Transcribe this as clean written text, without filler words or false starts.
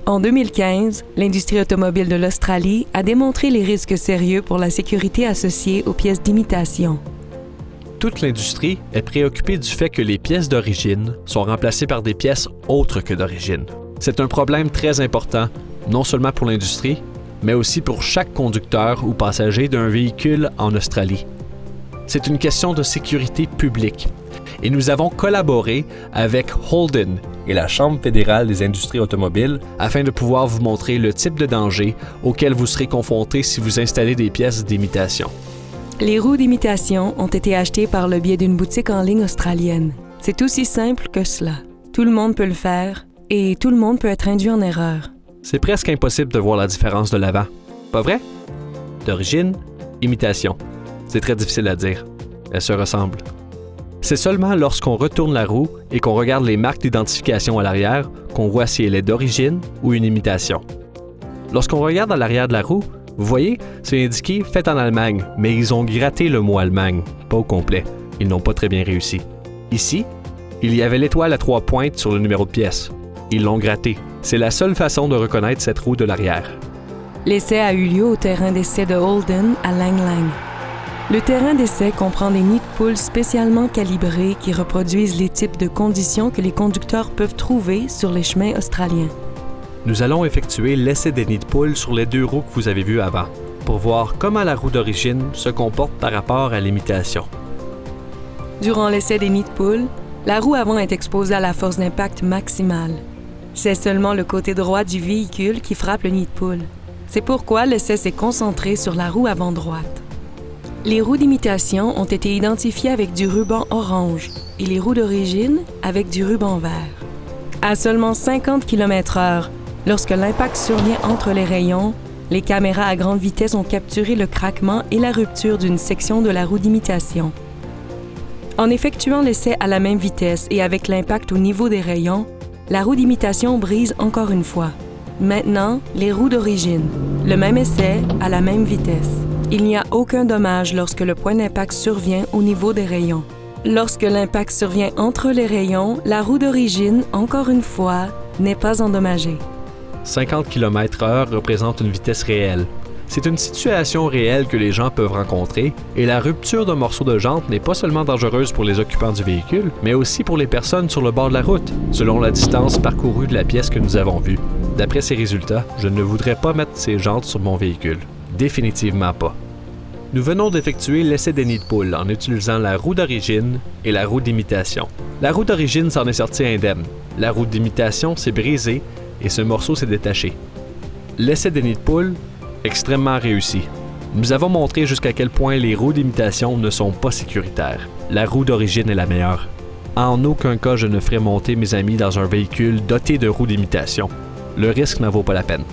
En 2015, l'industrie automobile de l'Australie a démontré les risques sérieux pour la sécurité associés aux pièces d'imitation. Toute l'industrie est préoccupée du fait que les pièces d'origine sont remplacées par des pièces autres que d'origine. C'est un problème très important, non seulement pour l'industrie, mais aussi pour chaque conducteur ou passager d'un véhicule en Australie. C'est une question de sécurité publique. Et nous avons collaboré avec Holden et la Chambre fédérale des industries automobiles afin de pouvoir vous montrer le type de danger auquel vous serez confronté si vous installez des pièces d'imitation. Les roues d'imitation ont été achetées par le biais d'une boutique en ligne australienne. C'est aussi simple que cela. Tout le monde peut le faire et tout le monde peut être induit en erreur. C'est presque impossible de voir la différence de l'avant. Pas vrai? D'origine, imitation. C'est très difficile à dire. Elles se ressemblent. C'est seulement lorsqu'on retourne la roue et qu'on regarde les marques d'identification à l'arrière qu'on voit si elle est d'origine ou une imitation. Lorsqu'on regarde à l'arrière de la roue, vous voyez, c'est indiqué « fait en Allemagne », mais ils ont gratté le mot « Allemagne », pas au complet. Ils n'ont pas très bien réussi. Ici, il y avait l'étoile à 3 pointes sur le numéro de pièce. Ils l'ont gratté. C'est la seule façon de reconnaître cette roue de l'arrière. L'essai a eu lieu au terrain d'essai de Holden à Lang Lang. Le terrain d'essai comprend des nids de poules spécialement calibrés qui reproduisent les types de conditions que les conducteurs peuvent trouver sur les chemins australiens. Nous allons effectuer l'essai des nids de poules sur les 2 roues que vous avez vues avant, pour voir comment la roue d'origine se comporte par rapport à l'imitation. Durant l'essai des nids de poules, la roue avant est exposée à la force d'impact maximale. C'est seulement le côté droit du véhicule qui frappe le nid de poule. C'est pourquoi l'essai s'est concentré sur la roue avant droite. Les roues d'imitation ont été identifiées avec du ruban orange et les roues d'origine avec du ruban vert. À seulement 50 km/h, lorsque l'impact survient entre les rayons, les caméras à grande vitesse ont capturé le craquement et la rupture d'une section de la roue d'imitation. En effectuant l'essai à la même vitesse et avec l'impact au niveau des rayons, la roue d'imitation brise encore une fois. Maintenant, les roues d'origine. Le même essai à la même vitesse. Il n'y a aucun dommage lorsque le point d'impact survient au niveau des rayons. Lorsque l'impact survient entre les rayons, la roue d'origine, encore une fois, n'est pas endommagée. 50 km/h représente une vitesse réelle. C'est une situation réelle que les gens peuvent rencontrer et la rupture d'un morceau de jante n'est pas seulement dangereuse pour les occupants du véhicule, mais aussi pour les personnes sur le bord de la route, selon la distance parcourue de la pièce que nous avons vue. D'après ces résultats, je ne voudrais pas mettre ces jantes sur mon véhicule. Définitivement pas. Nous venons d'effectuer l'essai des nids de poule en utilisant la roue d'origine et la roue d'imitation. La roue d'origine s'en est sortie indemne. La roue d'imitation s'est brisée et ce morceau s'est détaché. L'essai des nids de poule, extrêmement réussi. Nous avons montré jusqu'à quel point les roues d'imitation ne sont pas sécuritaires. La roue d'origine est la meilleure. En aucun cas je ne ferai monter mes amis dans un véhicule doté de roues d'imitation. Le risque n'en vaut pas la peine.